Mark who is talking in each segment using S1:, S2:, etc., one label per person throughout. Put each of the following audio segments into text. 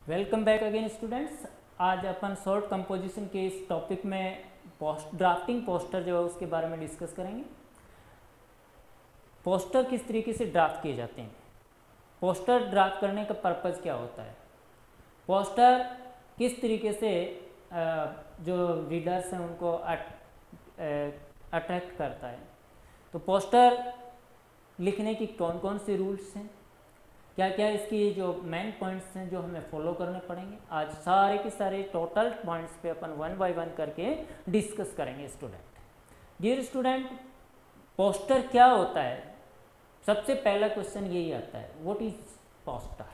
S1: Welcome back again students. आज अपन short composition के इस टॉपिक में ड्राफ्टिंग पोस्टर जो है उसके बारे में डिस्कस करेंगे। पोस्टर किस तरीके से ड्राफ्ट किए जाते हैं, पोस्टर ड्राफ्ट करने का पर्पज़ क्या होता है, पोस्टर किस तरीके से जो रीडर्स हैं उनको अट्रैक्ट करता है। तो पोस्टर लिखने की कौन कौन से रूल्स हैं, क्या क्या इसकी जो मेन पॉइंट्स हैं जो हमें फॉलो करने पड़ेंगे, आज सारे के सारे टोटल पॉइंट्स पे अपन वन बाय वन करके डिस्कस करेंगे। स्टूडेंट डियर स्टूडेंट, पोस्टर क्या होता है, सबसे पहला क्वेश्चन यही आता है, व्हाट इज पोस्टर।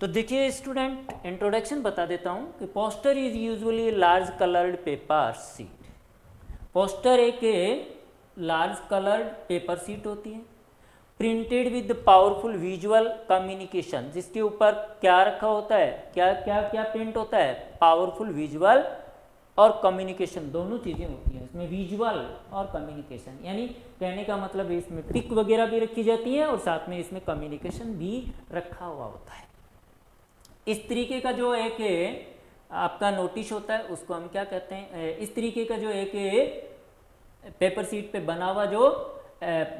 S1: तो देखिए स्टूडेंट, इंट्रोडक्शन बता देता हूँ कि poster is usually large coloured paper seat. Poster एक लार्ज कलर्ड पेपर सीट होती है, printed with powerful visual communication, जिसके ऊपर क्या रखा होता है, क्या क्या क्या प्रिंट होता है, पावरफुल विजुअल और कम्युनिकेशन, दोनों चीज़ें होती हैं इसमें, विजुअल और कम्युनिकेशन। यानी कहने का मतलब इसमें पिक वगैरह भी रखी जाती है और साथ में इसमें कम्युनिकेशन भी रखा हुआ होता है। इस तरीके का जो एक आपका नोटिस होता है उसको हम क्या कहते हैं, इस तरीके का जो एक पेपर सीट पे बना हुआ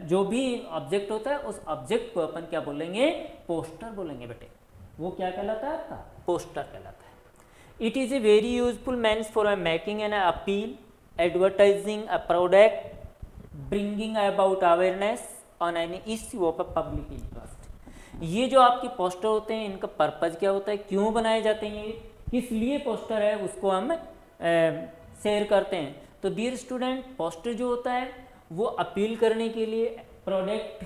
S1: जो भी ऑब्जेक्ट होता है उस ऑब्जेक्ट को अपन क्या बोलेंगे, पोस्टर बोलेंगे बेटे। वो क्या कहलाता है, आपका पोस्टर कहलाता है। It is a very useful means for making an appeal, advertising a product, bringing about awareness on any issue of public interest. ये जो आपके पोस्टर होते हैं इनका पर्पज़ क्या होता है, क्यों बनाए जाते हैं, ये किस लिए पोस्टर है, उसको हम शेयर करते हैं। तो डियर स्टूडेंट, पोस्टर जो होता है वो अपील करने के लिए, प्रोडक्ट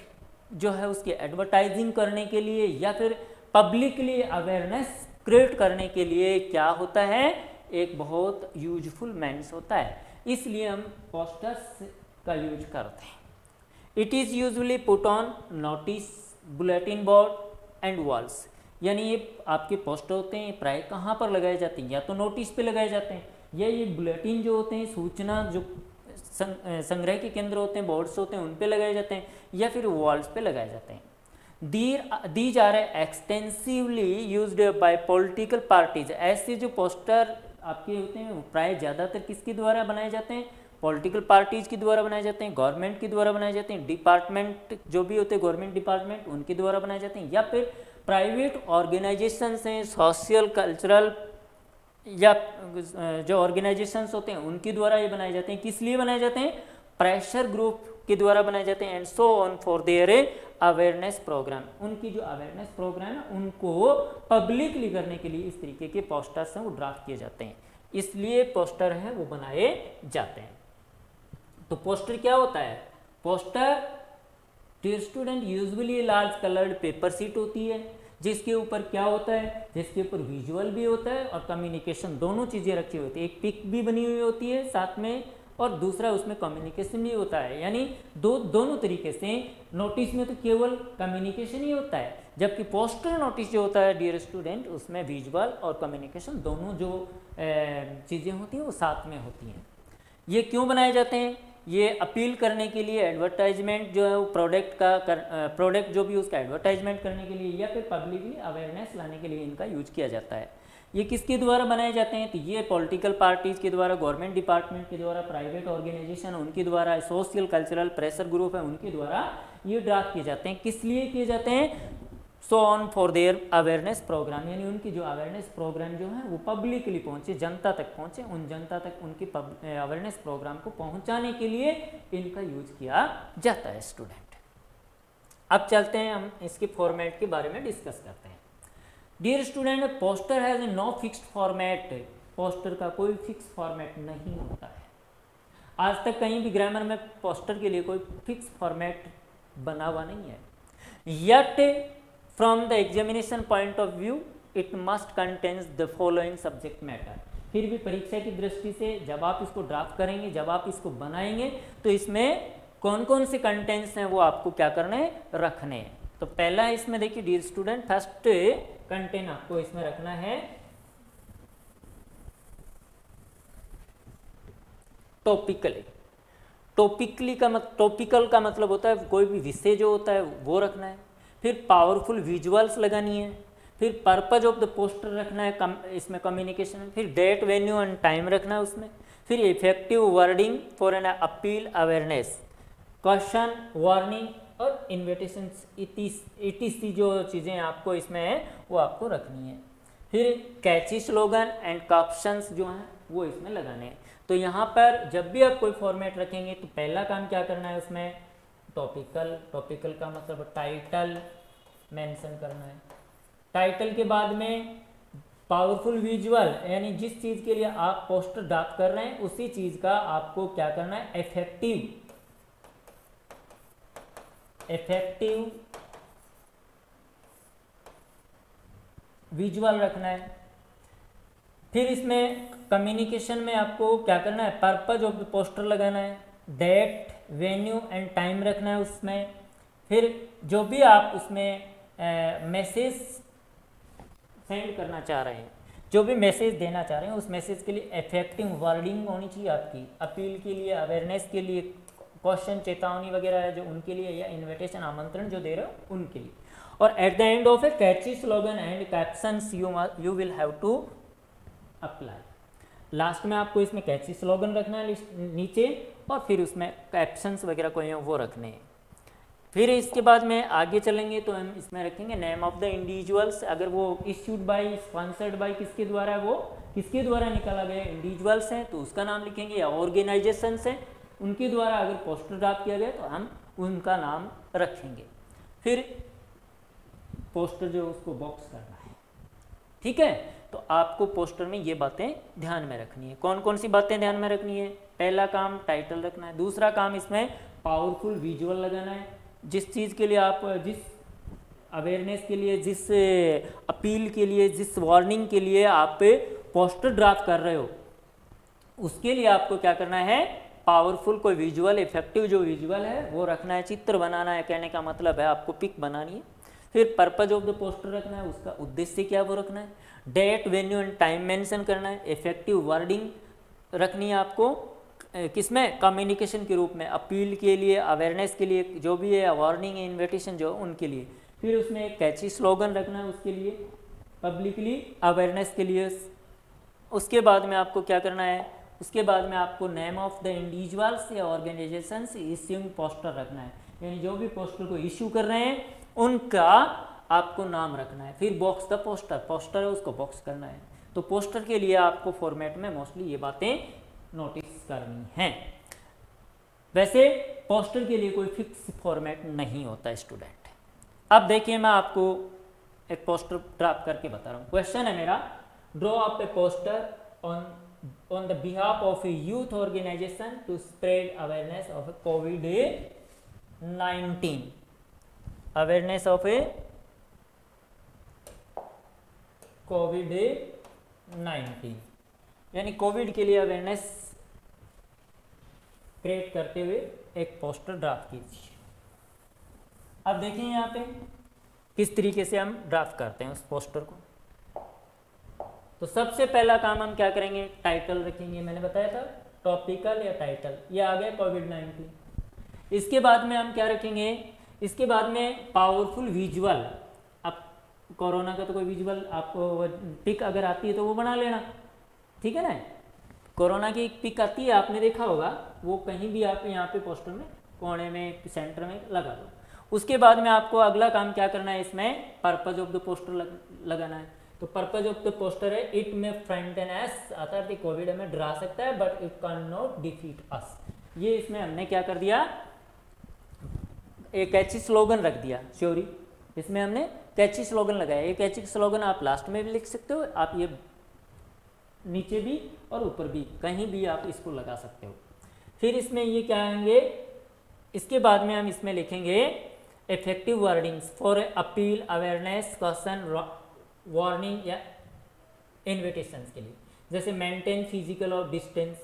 S1: जो है उसकी एडवर्टाइजिंग करने के लिए, या फिर पब्लिकली अवेयरनेस क्रिएट करने के लिए क्या होता है, एक बहुत यूजफुल मीन्स होता है, इसलिए हम पोस्टर्स का यूज करते हैं। It is usually put on notice, bulletin board and walls. यानी ये आपके पोस्टर होते हैं प्राय कहाँ पर लगाए जाते हैं, या तो नोटिस पे लगाए जाते हैं, या ये बुलेटिन जो होते हैं, सूचना जो संग्रह के केंद्र होते हैं, बोर्ड्स होते हैं, उन पे लगाए जाते हैं, या फिर वॉल्स पे लगाए जाते हैं। These are extensively used by political parties. ऐसे जो पोस्टर आपके होते हैं वो प्राय ज़्यादातर किसके द्वारा बनाए जाते हैं, पॉलिटिकल पार्टीज के द्वारा बनाए जाते हैं, गवर्नमेंट के द्वारा बनाए जाते हैं, डिपार्टमेंट जो भी होते हैं गवर्नमेंट डिपार्टमेंट उनके द्वारा बनाए जाते हैं, या फिर प्राइवेट ऑर्गेनाइजेशंस हैं, सोशल कल्चरल या जो ऑर्गेनाइजेशंस होते हैं उनके द्वारा ये बनाए जाते हैं। किस लिए बनाए जाते हैं, प्रेशर ग्रुप के द्वारा बनाए जाते हैं, and so on for their awareness programme. उनकी जो अवेयरनेस प्रोग्राम है उनको पब्लिकली करने के लिए इस तरीके के पोस्टर्स हैं वो ड्राफ्ट किए जाते हैं, इसलिए पोस्टर हैं वो बनाए जाते हैं। तो पोस्टर क्या होता है, poster dear student usually large coloured paper sheet होती है, जिसके ऊपर क्या होता है, जिसके ऊपर विजुअल भी होता है और कम्युनिकेशन, दोनों चीज़ें रखी होती है। एक पिक भी बनी हुई होती है साथ में, और दूसरा उसमें कम्युनिकेशन भी होता है। यानी दोनों तरीके से, नोटिस में तो केवल कम्युनिकेशन ही होता है, जबकि पोस्टर नोटिस जो होता है डियर स्टूडेंट उसमें विजुअल और कम्युनिकेशन दोनों जो चीज़ें होती हैं वो साथ में होती हैं। ये क्यों बनाए जाते हैं, ये अपील करने के लिए, एडवर्टाइजमेंट जो है वो प्रोडक्ट जो भी उसका एडवर्टाइजमेंट करने के लिए, या फिर पब्लिकली अवेयरनेस लाने के लिए इनका यूज किया जाता है। ये किसके द्वारा बनाए जाते हैं, तो ये पॉलिटिकल पार्टीज के द्वारा, गवर्नमेंट डिपार्टमेंट के द्वारा, प्राइवेट ऑर्गेनाइजेशन उनके द्वारा, सोशल कल्चरल प्रेशर ग्रुप है उनके द्वारा ये ड्राफ्ट किए जाते हैं। किस लिए किए जाते हैं, so on for their awareness programme. यानी उनकी जो अवेयरनेस प्रोग्राम जो है वो पब्लिकली पहुँचे, जनता तक पहुँचे, उन जनता तक उनकी अवेयरनेस प्रोग्राम को पहुँचाने के लिए इनका यूज किया जाता है। स्टूडेंट अब चलते हैं, हम इसके फॉर्मेट के बारे में डिस्कस करते हैं। Dear student, poster has no fixed format. Poster का कोई फिक्स फॉर्मेट नहीं होता है। आज तक कहीं भी ग्रामर में पोस्टर के लिए कोई फिक्स फॉर्मेट बना हुआ नहीं है। Yet from the examination point of view it must contains the following subject matter. फिर भी परीक्षा की दृष्टि से जब आप इसको ड्राफ्ट करेंगे, जब आप इसको बनाएंगे, तो इसमें कौन कौन से कंटेंट्स हैं वो आपको क्या करने हैं, रखने हैं। तो पहला इसमें देखिए डियर स्टूडेंट, फर्स्ट कंटेंट आपको इसमें रखना है टॉपिकली। टॉपिकल का मतलब होता है कोई भी विषय जो होता है वो रखना है। फिर पावरफुल विजुअल्स लगानी है, फिर पर्पज ऑफ द पोस्टर रखना है इसमें कम्युनिकेशन में, फिर डेट वेन्यू एंड टाइम रखना है उसमें, फिर effective wording for an appeal awareness, question warning और इन्विटेशन, इतनी जो चीज़ें आपको इसमें है वो आपको रखनी है। फिर कैची स्लोगन एंड कैप्शंस जो हैं वो इसमें लगाने हैं। तो यहाँ पर जब भी आप कोई फॉर्मेट रखेंगे तो पहला काम क्या करना है उसमें, टॉपिकल का मतलब टाइटल मेंशन करना है। टाइटल के बाद में पावरफुल विजुअल, यानी जिस चीज़ के लिए आप पोस्टर ड्राफ्ट कर रहे हैं उसी चीज़ का आपको क्या करना है, इफेक्टिव विजुअल रखना है। फिर इसमें कम्युनिकेशन में आपको क्या करना है, पर्पज ऑफ द पोस्टर लगाना है, डेट वेन्यू एंड टाइम रखना है उसमें। फिर जो भी आप उसमें मैसेज सेंड करना चाह रहे हैं, जो भी मैसेज देना चाह रहे हैं उस मैसेज के लिए इफेक्टिव वर्डिंग होनी चाहिए आपकी, अपील के लिए, अवेयरनेस के लिए, क्वेश्चन चेतावनी वगैरह है जो उनके लिए, या इनविटेशन आमंत्रण जो दे रहे हो उनके लिए। और at the end of a catchy slogan and captions you will have to apply. Last में आपको इसमें कैची स्लोगन रखना है नीचे, और फिर उसमें कैप्शंस वगैरह कोई हैं वो रखने हैं। फिर इसके बाद में आगे चलेंगे तो हम इसमें रखेंगे नेम ऑफ द इंडिविजुअल्स, अगर वो इश्यूड बाय, स्पॉन्सर्ड बाय किसके द्वारा, वो किसके द्वारा निकाला गया इंडिविजुअल्स हैं तो उसका नाम लिखेंगे, या ऑर्गेनाइजेशंस हैं उनके द्वारा अगर पोस्टर ड्राफ्ट किया गया तो हम उनका नाम रखेंगे। फिर पोस्टर जो उसको बॉक्स करना है, ठीक है। तो आपको पोस्टर में ये बातें ध्यान में रखनी है। कौन कौन सी बातें ध्यान में रखनी है, पहला काम टाइटल रखना है, दूसरा काम इसमें पावरफुल विजुअल लगाना है, जिस चीज़ के लिए आप, जिस अवेयरनेस के लिए, जिस अपील के लिए, जिस वार्निंग के लिए आप पोस्टर ड्राफ्ट कर रहे हो उसके लिए आपको क्या करना है, पावरफुल कोई विजुअल, इफेक्टिव जो विजुअल है वो रखना है, चित्र बनाना है, कहने का मतलब है आपको पिक बनानी है। फिर पर्पज ऑफ द पोस्टर रखना है, उसका उद्देश्य क्या वो रखना है, date venue and time mention करना है, इफेक्टिव वर्डिंग रखनी है आपको किसमें, कम्युनिकेशन के रूप में, अपील के लिए, अवेयरनेस के लिए, जो भी है वार्निंग इन्विटेशन जो उनके लिए। फिर उसमें एक कैची स्लोगन रखना है उसके लिए, पब्लिकली अवेयरनेस के लिए। उसके बाद में आपको क्या करना है, उसके बाद में आपको नेम ऑफ द इंडिविजुअल्स या ऑर्गेनाइजेशंस इश्यूइंग पोस्टर रखना है, यानी जो भी पोस्टर को इश्यू कर रहे हैं उनका आपको नाम रखना है। फिर बॉक्स द पोस्टर है उसको बॉक्स करना है। तो पोस्टर के लिए आपको फॉर्मेट में मोस्टली ये बातें नोटिस करनी है। वैसे पोस्टर के लिए कोई फिक्स फॉर्मेट नहीं होता स्टूडेंट। अब देखिए मैं आपको एक पोस्टर ड्राफ्ट करके बता रहा हूँ। क्वेश्चन है मेरा, draw up A poster on the behalf of a youth organization to spread awareness of a COVID-19, awareness of a COVID-19, यानी कोविड के लिए अवेयरनेस क्रिएट करते हुए एक पोस्टर ड्राफ्ट कीजिए। अब देखिए यहाँ पे किस तरीके से हम ड्राफ्ट करते हैं उस पोस्टर को। तो सबसे पहला काम हम क्या करेंगे, टाइटल रखेंगे, मैंने बताया था टॉपिकल या टाइटल, ये आ गया कोविड-19। इसके बाद में हम क्या रखेंगे, इसके बाद में पावरफुल विजुअल। अब कोरोना का तो कोई विजुअल आपको पिक अगर आती है तो वो बना लेना, ठीक है ना। कोरोना की एक पिक आती है, आपने देखा होगा, वो कहीं भी आप यहाँ पे पोस्टर में कोने में सेंटर में लगा दो। उसके बाद में आपको अगला काम क्या करना है, इसमें पर्पज ऑफ द पोस्टर लगाना है। तो पर्पज ऑफ द पोस्टर है, इट में फ्रेंटन एस आता है, कोविड हमें डरा सकता है but it can not defeat us. ये इसमें हमने क्या कर दिया, एक कैची स्लोगन रख दिया, सॉरी इसमें हमने कैची स्लोगन लगाया। ये कैची स्लोगन आप लास्ट में भी लिख सकते हो, आप ये नीचे भी और ऊपर भी कहीं भी आप इसको लगा सकते हो। फिर इसमें ये क्या आएंगे, इसके बाद में हम इसमें लिखेंगे effective wordings for appeal, awareness, question, warning या इन्विटेशंस के लिए, जैसे मेंटेन फिजिकल और distance,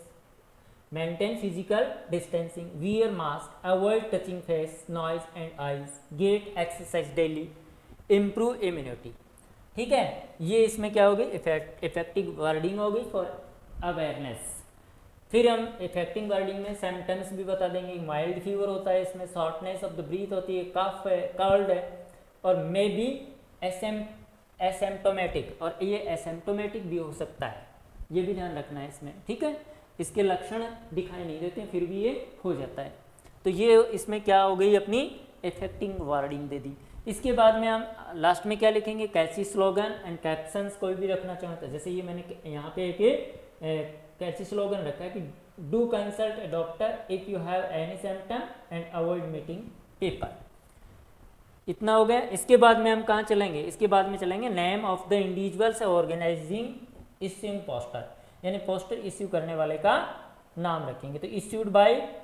S1: maintain physical distancing, wear mask, avoid touching face, nose and eyes, get exercise daily, improve immunity. ठीक है, ये इसमें क्या होगी, इफेक्टिव वर्डिंग होगी फॉर अवेयरनेस। फिर हम इफेक्टिव वर्डिंग में सिम्टम्स भी बता देंगे, माइल्ड फीवर होता है इसमें, शॉर्टनेस ऑफ द ब्रीथ होती है, कफ है, कोल्ड है, और मे बी एसिम्प्टोमेटिक, और ये एसिम्प्टोमेटिक भी हो सकता है, ये भी ध्यान रखना है इसमें, ठीक है। इसके लक्षण दिखाई नहीं देते फिर भी ये हो जाता है। तो ये इसमें क्या हो गई, अपनी इफेक्टिंग वर्डिंग दे दी। इसके बाद में हम लास्ट में क्या लिखेंगे, कैची स्लोगन एंड कैप्शंस कोई भी रखना चाहता है। जैसे ये मैंने यहाँ पे एक कैची स्लोगन रखा है कि do consult A doctor if you have any symptom and avoid meeting people. इतना हो गया। इसके बाद में हम कहाँ चलेंगे, इसके बाद में चलेंगे name of the individuals organising issuing poster, यानी पोस्टर इश्यू करने वाले का नाम रखेंगे। तो issued by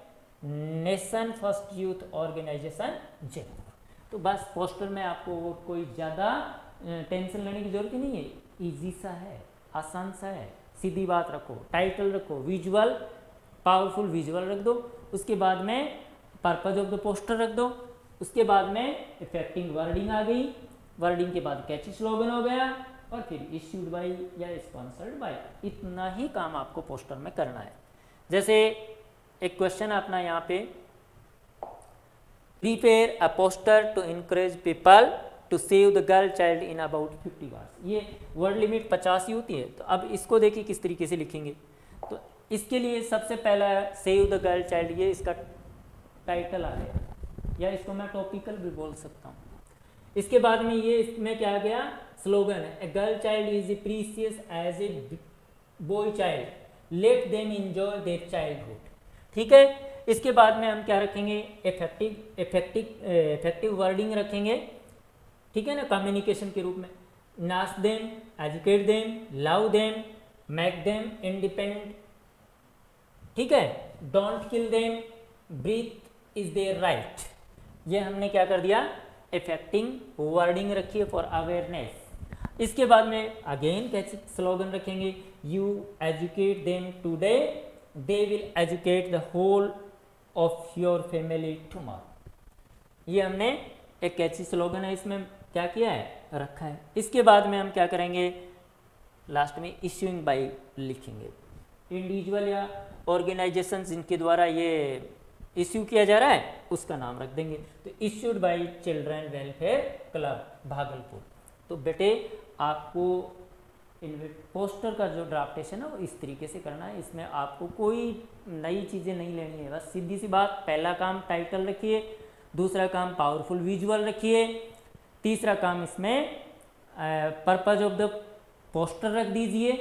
S1: nation first youth organisation Jaipur. तो बस पोस्टर में आपको कोई ज़्यादा टेंशन लेने की जरूरत ही नहीं है, इजी सा है, आसान सा है, सीधी बात रखो, टाइटल रखो, विजुअल पावरफुल विजुअल रख दो, उसके बाद में पर्पज ऑफ द पोस्टर रख दो, उसके बाद में इफेक्टिंग वर्डिंग आ गई, वर्डिंग के बाद कैची स्लोगन हो गया, और फिर इश्यूड बाय या स्पॉन्सर्ड बाय। इतना ही काम आपको पोस्टर में करना है। जैसे एक क्वेश्चन अपना यहाँ पे, prepare a poster to encourage people to save the girl child in about 50 words. ये वर्ड लिमिट 50 ही होती है। तो अब इसको देखिए किस तरीके से लिखेंगे। तो इसके लिए सबसे पहला सेव द गर्ल चाइल्ड, ये इसका टाइटल आ गया, या इसको मैं टॉपिकल भी बोल सकता हूँ। इसके बाद में ये इसमें क्या आ गया, स्लोगन है, a girl child is precious as a boy child, let them enjoy their childhood. ठीक है। इसके बाद में हम क्या रखेंगे, इफेक्टिव वर्डिंग रखेंगे, ठीक है ना, कम्युनिकेशन के रूप में। नाच them, educate them, love them, make them independent, ठीक है, don't kill them, breath is their right. ये हमने क्या कर दिया, इफेक्टिंग वर्डिंग रखी है फॉर अवेयरनेस। इसके बाद में अगेन कैसे स्लोगन रखेंगे, you educate them today, they will educate the whole of your family tomorrow. ये हमने एक कैची स्लोगन है, इसमें क्या किया है, रखा है। इसके बाद में हम क्या करेंगे, लास्ट में इश्यूइंग बाय लिखेंगे, इंडिविजुअल या ऑर्गेनाइजेशन जिनके द्वारा ये इश्यू किया जा रहा है उसका नाम रख देंगे। तो issued bye children welfare club Bhagalpur. तो बेटे आपको पोस्टर का जो ड्राफ्टेशन है वो इस तरीके से करना है। इसमें आपको कोई नई चीज़ें नहीं लेनी है, बस सीधी सी बात। पहला काम टाइटल रखिए, दूसरा काम पावरफुल विजुअल रखिए, तीसरा काम इसमें पर्पज ऑफ द पोस्टर रख दीजिए,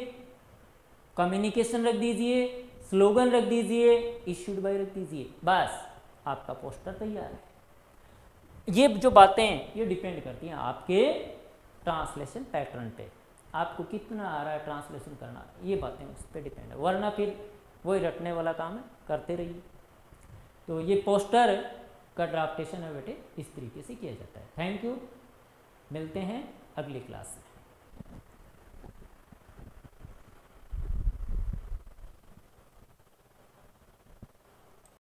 S1: कम्युनिकेशन रख दीजिए, स्लोगन रख दीजिए, इश्यूड बाय रख दीजिए, बस आपका पोस्टर तैयार है। ये जो बातें हैं ये डिपेंड करती हैं आपके ट्रांसलेशन पैटर्न पे, आपको कितना आ रहा है ट्रांसलेशन करना, ये बातें उस पर डिपेंड है। वरना फिर वही रटने वाला काम है, करते रहिए। तो ये पोस्टर का ड्राफ्टेशन है बेटे, इस तरीके से किया जाता है। थैंक यू, मिलते हैं अगली क्लास में।